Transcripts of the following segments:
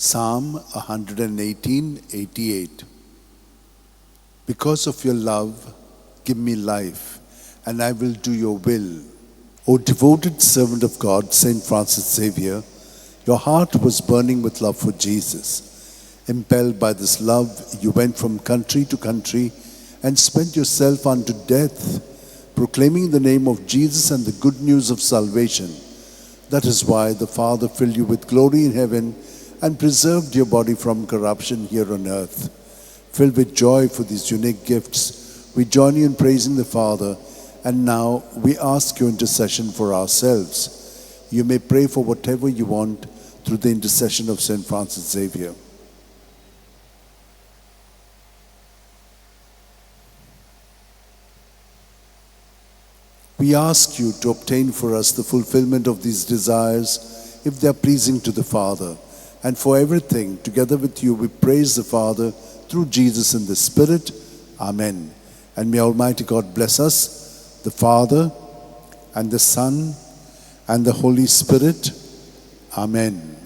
Psalm 118:88. Because of your love, give me life, and I will do your will. O devoted servant of God, Saint Francis Xavier, your heart was burning with love for Jesus. Impelled by this love, you went from country to country and spent yourself unto death, proclaiming the name of Jesus and the good news of salvation. That is why the Father filled you with glory in heaven and preserved your body from corruption here on earth. Filled with joy for these unique gifts, we join you in praising the Father, and now we ask your intercession for ourselves. You may pray for whatever you want through the intercession of Saint Francis Xavier. We ask you to obtain for us the fulfillment of these desires, if they are pleasing to the Father. And for everything, together with you, we praise the Father through Jesus in the Spirit. Amen. And may Almighty God bless us, the Father, and the Son, and the Holy Spirit. Amen.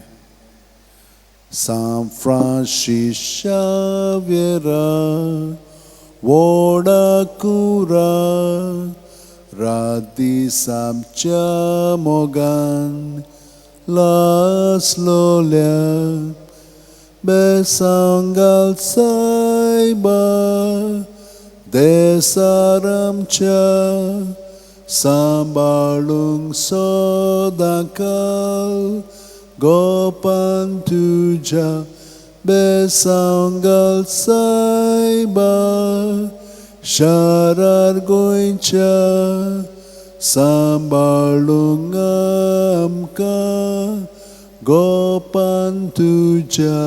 San Francis Xavier, Voda Cura, Radi Samcha Mogan, Las Lolia, Besangal Saiba, Desaram Cha, Sambalung Sodakal, Gopan Tuja, Besangal Saiba, Sharar Goincha, Sambalungam ka Gopan Tuja.